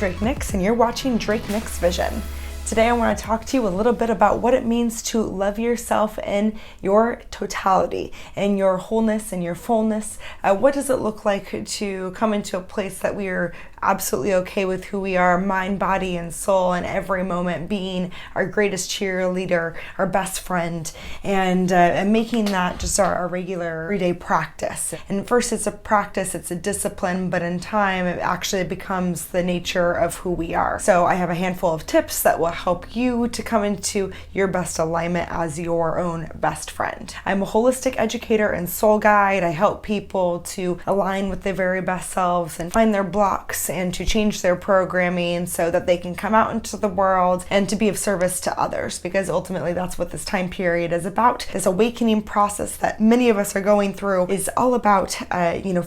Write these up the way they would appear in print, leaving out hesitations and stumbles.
Drake Nix, and you're watching Drake Nix Vision. Today I want to talk to you a little bit about what it means to love yourself in your totality, in your wholeness, in your fullness. What does it look like to come into a place that we are absolutely okay with who we are, mind, body, and soul, and every moment being our greatest cheerleader, our best friend, and making that just our regular everyday practice. And first it's a practice, it's a discipline, but in time it actually becomes the nature of who we are. So I have a handful of tips that will help you to come into your best alignment as your own best friend. I'm a holistic educator and soul guide. I help people to align with their very best selves and find their blocks and to change their programming so that they can come out into the world and to be of service to others, because ultimately that's what this time period is about. This awakening process that many of us are going through is all about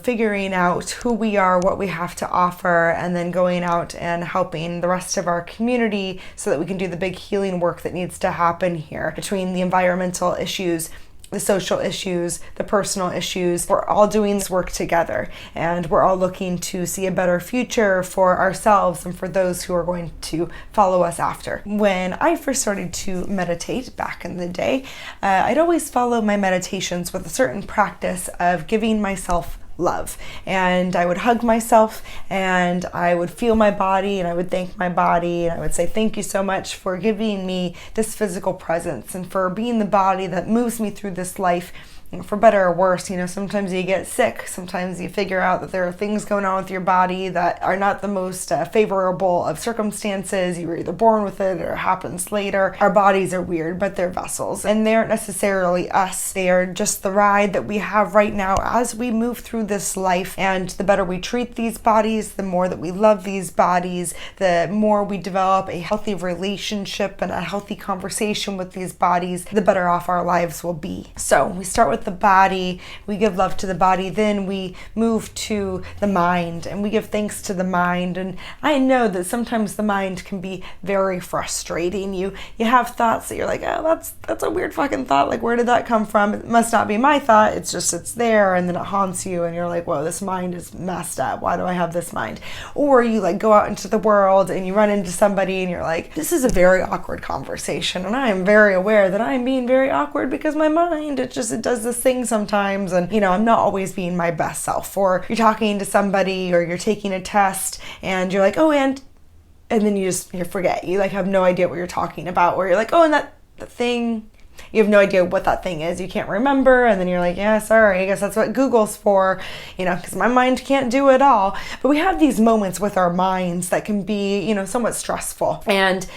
figuring out who we are, what we have to offer, and then going out and helping the rest of our community so that we can do the big healing work that needs to happen here between the environmental issues, the social issues, the personal issues. We're all doing this work together, and we're all looking to see a better future for ourselves and for those who are going to follow us after. When I first started to meditate back in the day, I'd always follow my meditations with a certain practice of giving myself love. And I would hug myself and I would feel my body and I would thank my body and I would say thank you so much for giving me this physical presence and for being the body that moves me through this life. For better or worse, sometimes you get sick, sometimes you figure out that there are things going on with your body that are not the most favorable of circumstances. You were either born with it or it happens later. Our bodies are weird, but they're vessels, and they aren't necessarily us. They are just the ride that we have right now as we move through this life. And the better we treat these bodies, the more that we love these bodies, the more we develop a healthy relationship and a healthy conversation with these bodies, the better off our lives will be. So we start with the body, we give love to the body, then we move to the mind and we give thanks to the mind. And I know that sometimes the mind can be very frustrating. You have thoughts that you're like, oh, that's a weird fucking thought, like where did that come from? It must not be my thought, it's there, and then it haunts you and you're like, whoa, this mind is messed up, why do I have this mind? Or you go out into the world and you run into somebody and you're like, this is a very awkward conversation and I am very aware that I'm being very awkward because my mind, it does this thing sometimes, and I'm not always being my best self. Or you're talking to somebody or you're taking a test and you're like, oh, and then you forget, you have no idea what you're talking about, or you're like, oh, and that thing, you have no idea what that thing is, you can't remember, and then you're like, yeah, sorry, I guess that's what Google's for, because my mind can't do it all. But we have these moments with our minds that can be, somewhat stressful, and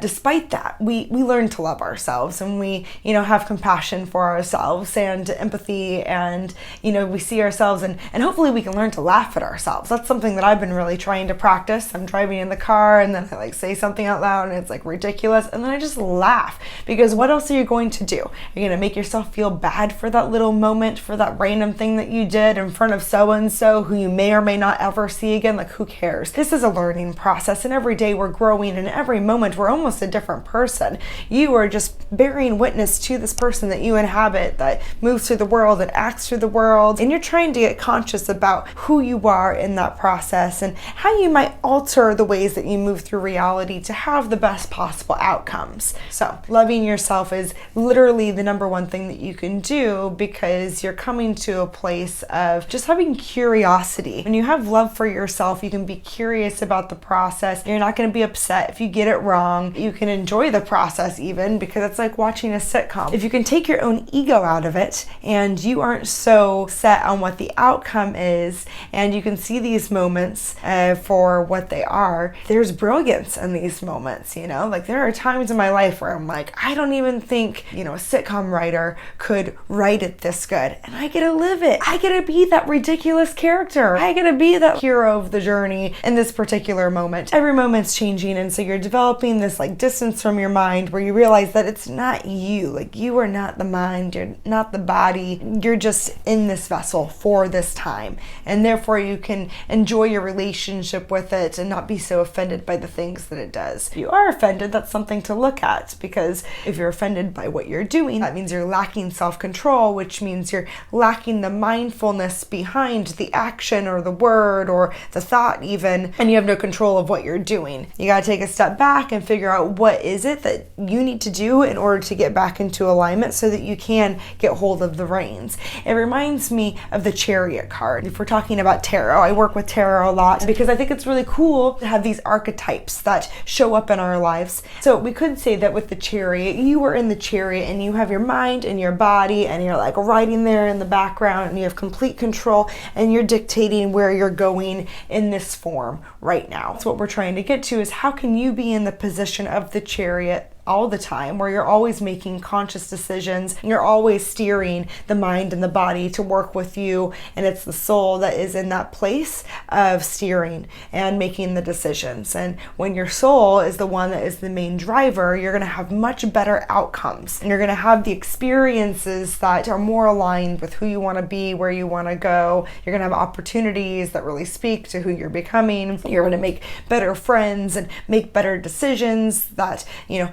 despite that, we learn to love ourselves, and we, have compassion for ourselves and empathy, and, we see ourselves, and hopefully we can learn to laugh at ourselves. That's something that I've been really trying to practice. I'm driving in the car, and then I say something out loud, and it's ridiculous, and then I just laugh, because what else are you going to do? You're going to make yourself feel bad for that little moment, for that random thing that you did in front of so-and-so who you may or may not ever see again. Who cares? This is a learning process, and every day we're growing, and every moment we're almost a different person. You are just bearing witness to this person that you inhabit, that moves through the world and acts through the world, and you're trying to get conscious about who you are in that process and how you might alter the ways that you move through reality to have the best possible outcomes. So loving yourself is literally the number one thing that you can do, because you're coming to a place of just having curiosity. When you have love for yourself, you can be curious about the process. You're not going to be upset if you get it wrong. You can enjoy the process even, because it's like watching a sitcom. If you can take your own ego out of it and you aren't so set on what the outcome is, and you can see these moments for what they are, there's brilliance in these moments, there are times in my life where I'm like, I don't even think, a sitcom writer could write it this good, and I get to live it. I get to be that ridiculous character. I get to be that hero of the journey in this particular moment. Every moment's changing, and so you're developing this distance from your mind where you realize that it's not you. You are not the mind, you're not the body, you're just in this vessel for this time, and therefore you can enjoy your relationship with it and not be so offended by the things that it does. If you are offended, that's something to look at, because if you're offended by what what you're doing. That means you're lacking self-control, which means you're lacking the mindfulness behind the action or the word or the thought even, and you have no control of what you're doing. You got to take a step back and figure out what is it that you need to do in order to get back into alignment so that you can get hold of the reins. It reminds me of the Chariot card. If we're talking about tarot, I work with tarot a lot because I think it's really cool to have these archetypes that show up in our lives. So we could say that with the Chariot, you are in the Chariot and you have your mind and your body and you're like riding there in the background and you have complete control and you're dictating where you're going in this form right now. So what we're trying to get to is how can you be in the position of the Chariot all the time, where you're always making conscious decisions, you're always steering the mind and the body to work with you, and it's the soul that is in that place of steering and making the decisions. And when your soul is the one that is the main driver, you're going to have much better outcomes, and you're going to have the experiences that are more aligned with who you want to be, where you want to go. You're going to have opportunities that really speak to who you're becoming. You're going to make better friends and make better decisions that,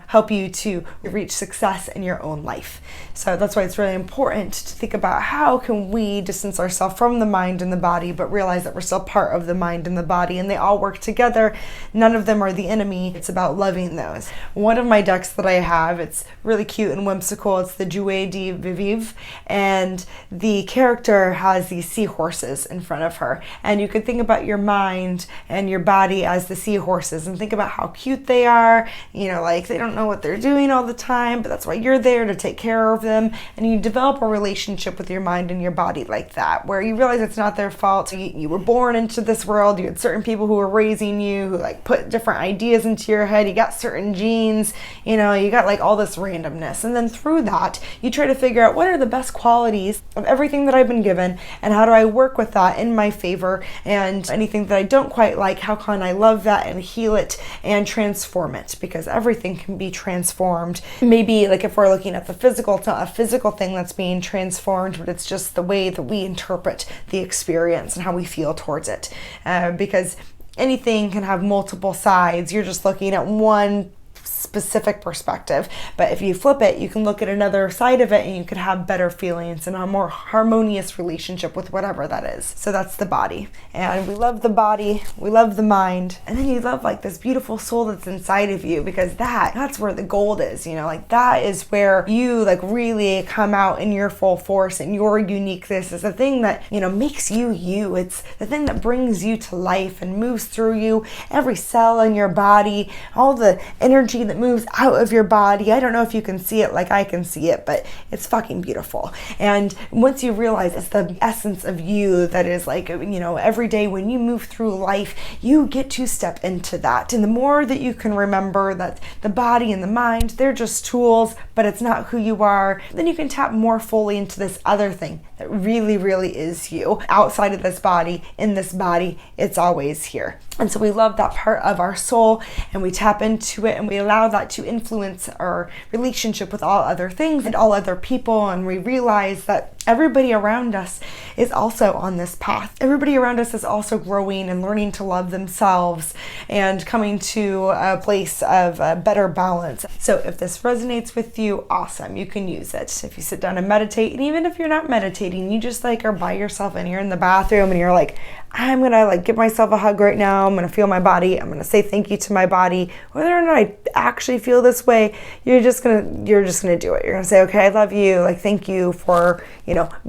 help you to reach success in your own life. So that's why it's really important to think about how can we distance ourselves from the mind and the body, but realize that we're still part of the mind and the body, and they all work together. None of them are the enemy. It's about loving those. One of my decks that I have, it's really cute and whimsical. It's the Jouet de Vivive, and the character has these seahorses in front of her. And you could think about your mind and your body as the seahorses and think about how cute they are. Like they don't know what they're doing all the time, but that's why you're there to take care of them. And you develop a relationship with your mind and your body like that, where you realize it's not their fault. You were born into this world. You had certain people who were raising you, who put different ideas into your head. You got certain genes, you got all this randomness. And then through that, you try to figure out what are the best qualities of everything that I've been given, and how do I work with that in my favor, and anything that I don't quite like, how can I love that and heal it and transform it, because everything can be transformed. Maybe if we're looking at the physical, it's not a physical thing that's being transformed, but it's just the way that we interpret the experience and how we feel towards it. Because anything can have multiple sides. You're just looking at one specific perspective, but if you flip it, you can look at another side of it and you could have better feelings and a more harmonious relationship with whatever that is. So that's the body, and we love the body, we love the mind, and then you love this beautiful soul that's inside of you, because that's where the gold is. That is where you really come out in your full force, and your uniqueness is the thing that makes you you. It's the thing that brings you to life and moves through you, every cell in your body, all the energy that moves out of your body. I don't know if you can see it like I can see it, but it's fucking beautiful. And once you realize it's the essence of you that is every day when you move through life, you get to step into that. And the more that you can remember that the body and the mind, they're just tools, but it's not who you are, then you can tap more fully into this other thing that really, really is you. Outside of this body, in this body, it's always here. And so we love that part of our soul, and we tap into it, and we allow that to influence our relationship with all other things and all other people. And we realize that everybody around us is also on this path. Everybody around us is also growing and learning to love themselves and coming to a place of better balance. So if this resonates with you, awesome, you can use it. If you sit down and meditate, and even if you're not meditating, you just are by yourself and you're in the bathroom and you're I'm gonna give myself a hug right now. I'm gonna feel my body. I'm gonna say thank you to my body. Whether or not I actually feel this way, you're just gonna do it. You're gonna say, okay, I love you. Thank you for,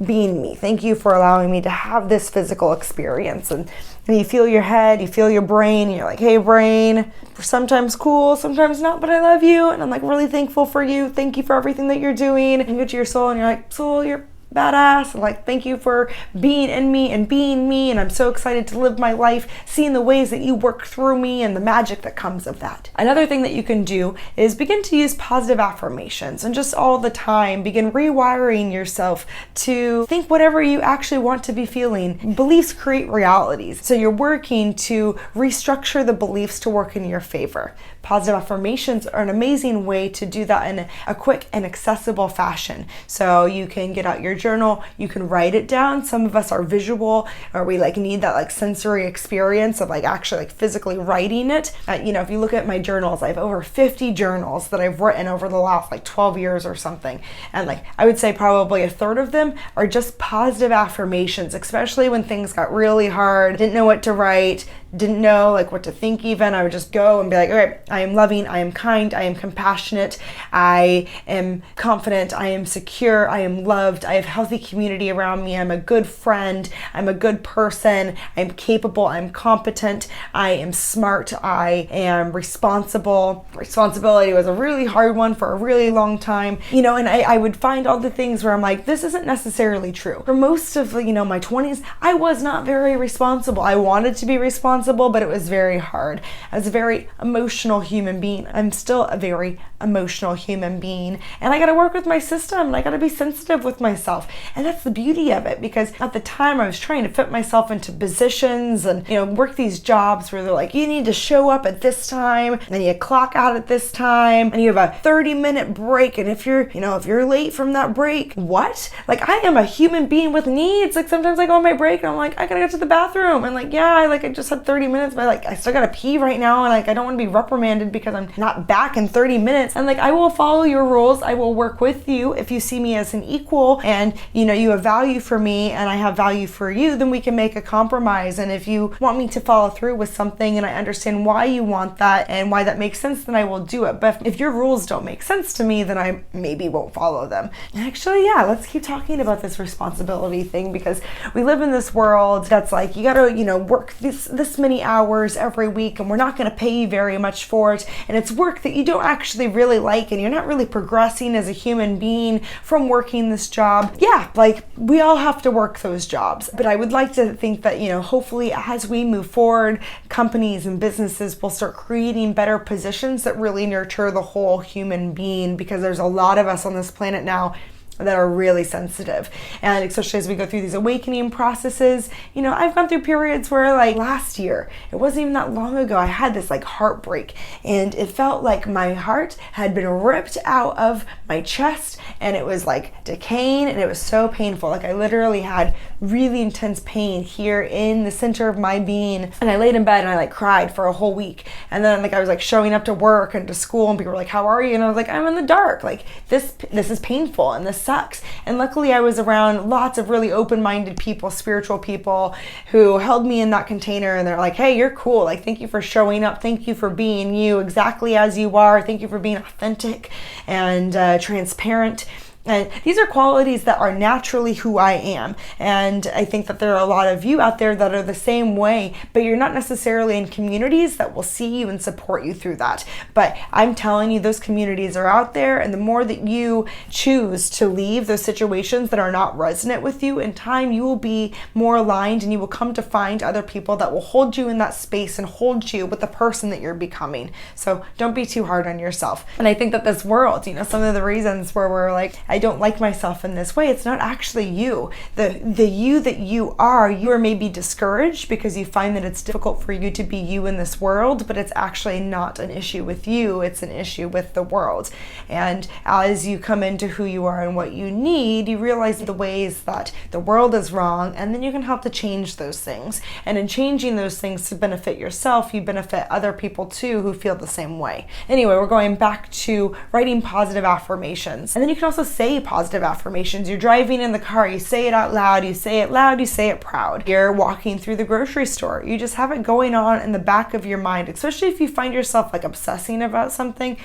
being me. Thank you for allowing me to have this physical experience. And you feel your head, you feel your brain, and you're hey brain, sometimes cool, sometimes not, but I love you. And I'm really thankful for you. Thank you for everything that you're doing. And you go to your soul and you're soul, you're badass. And thank you for being in me and being me, and I'm so excited to live my life seeing the ways that you work through me and the magic that comes of that. Another thing that you can do is begin to use positive affirmations, and just all the time begin rewiring yourself to think whatever you actually want to be feeling. Beliefs create realities, so you're working to restructure the beliefs to work in your favor. Positive affirmations are an amazing way to do that in a quick and accessible fashion. So you can get out your journal, you can write it down. Some of us are visual, or we like need that like sensory experience of like actually like physically writing it. If you look at my journals, I have over 50 journals that I've written over the last like 12 years or something. And like I would say probably a third of them are just positive affirmations, especially when things got really hard, didn't know what to write, didn't know like what to think even. I would just go and be like, all right, I am loving, I am kind, I am compassionate, I am confident, I am secure, I am loved, I have healthy community around me, I'm a good friend, I'm a good person, I'm capable, I'm competent, I am smart, I am responsible. Responsibility was a really hard one for a really long time, and I would find all the things where I'm like, this isn't necessarily true. For most of my 20s, I was not very responsible. I wanted to be responsible, but it was very hard. I was a very emotional human being. I'm still a very emotional human being, and I got to work with my system, and I got to be sensitive with myself. And that's the beauty of it, because at the time I was trying to fit myself into positions and work these jobs where they're like, you need to show up at this time and you clock out at this time and you have a 30-minute break, and if you're late from that break, what? Like, I am a human being with needs. Like, sometimes I go on my break and I'm like, I gotta get to the bathroom, and like, yeah, I just had 30 minutes, but like I still gotta pee right now, and like I don't want to be reprimanded because I'm not back in 30 minutes. And like, I will follow your rules, I will work with you. If you see me as an equal and you have value for me and I have value for you, then we can make a compromise. And if you want me to follow through with something and I understand why you want that and why that makes sense, then I will do it. But if your rules don't make sense to me, then I maybe won't follow them. Actually, yeah, let's keep talking about this responsibility thing, because we live in this world that's like, you gotta work this many hours every week, and we're not gonna pay you very much for it, and it's work that you don't actually really like, and you're not really progressing as a human being from working this job. Yeah, like, we all have to work those jobs, but I would like to think that hopefully as we move forward, companies and businesses will start creating better positions that really nurture the whole human being, because there's a lot of us on this planet now that are really sensitive. And especially as we go through these awakening processes, I've gone through periods where, like last year, it wasn't even that long ago, I had this like heartbreak, and it felt like my heart had been ripped out of my chest, and it was like decaying, and it was so painful. Like, I literally had really intense pain here in the center of my being, and I laid in bed and I like cried for a whole week. And then like I was like showing up to work and to school, and people were like, how are you? And I was like, I'm in the dark. Like, this is painful, and this sucks. And luckily I was around lots of really open-minded people, spiritual people, who held me in that container, and they're like, hey, you're cool. Like, thank you for showing up. Thank you for being you exactly as you are. Thank you for being authentic and transparent. And these are qualities that are naturally who I am. And I think that there are a lot of you out there that are the same way, but you're not necessarily in communities that will see you and support you through that. But I'm telling you, those communities are out there, and the more that you choose to leave those situations that are not resonant with you, in time you will be more aligned, and you will come to find other people that will hold you in that space and hold you with the person that you're becoming. So don't be too hard on yourself. And I think that this world, some of the reasons where we're like, I don't like myself in this way, it's not actually you. The you that you are maybe discouraged because you find that it's difficult for you to be you in this world, but it's actually not an issue with you, it's an issue with the world. And as you come into who you are and what you need, you realize the ways that the world is wrong, and then you can help to change those things. And in changing those things to benefit yourself, you benefit other people too who feel the same way. Anyway, we're going back to writing positive affirmations. And then you can also say positive affirmations. You're driving in the car, you say it out loud, you say it loud, you say it proud. You're walking through the grocery store, you just have it going on in the back of your mind, especially if you find yourself like obsessing about something.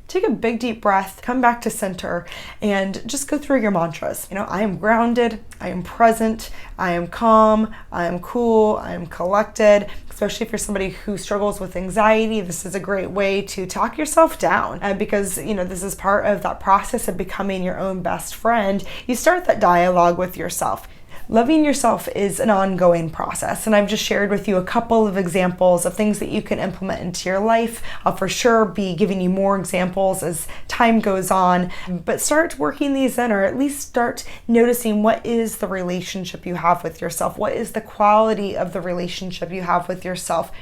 Take a big deep breath, come back to center, and just go through your mantras. I am grounded, I am present, I am calm, I am cool, I am collected. Especially if you're somebody who struggles with anxiety, this is a great way to talk yourself down, because this is part of that process of becoming your own best friend. You start that dialogue with yourself. Loving yourself is an ongoing process, and I've just shared with you a couple of examples of things that you can implement into your life. I'll for sure be giving you more examples as time goes on, but start working these in, or at least start noticing what is the relationship you have with yourself, what is the quality of the relationship you have with yourself.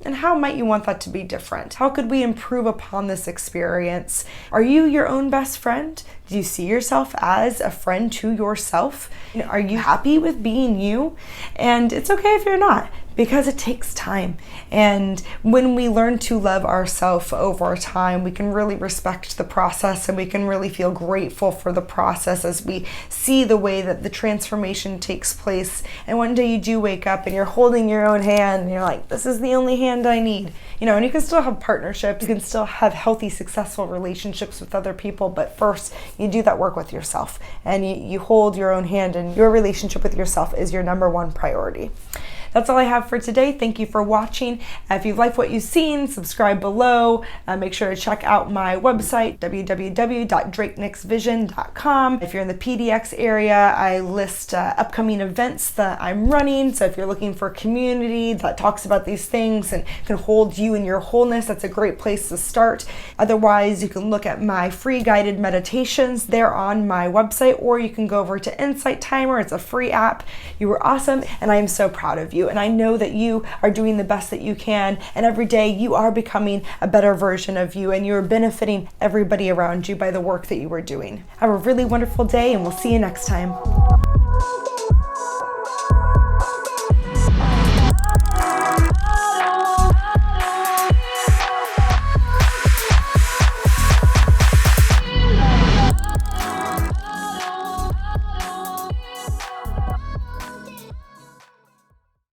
And how might you want that to be different? How could we improve upon this experience? Are you your own best friend? Do you see yourself as a friend to yourself? Are you happy with being you? And it's okay if you're not, because it takes time. And when we learn to love ourselves over time, we can really respect the process, and we can really feel grateful for the process as we see the way that the transformation takes place. And one day you do wake up and you're holding your own hand and you're like, this is the only hand I need. And you can still have partnerships, you can still have healthy, successful relationships with other people, but first you do that work with yourself, and you hold your own hand, and your relationship with yourself is your number one priority. That's all I have for today. Thank you for watching. If you've liked what you've seen, subscribe below. Make sure to check out my website, www.drakenicksvision.com. If you're in the PDX area, I list upcoming events that I'm running. So if you're looking for a community that talks about these things and can hold you in your wholeness, that's a great place to start. Otherwise, you can look at my free guided meditations. They're on my website, or you can go over to Insight Timer. It's a free app. You were awesome, and I am so proud of you. And I know that you are doing the best that you can, and every day you are becoming a better version of you, and you're benefiting everybody around you by the work that you are doing. Have a really wonderful day, and we'll see you next time.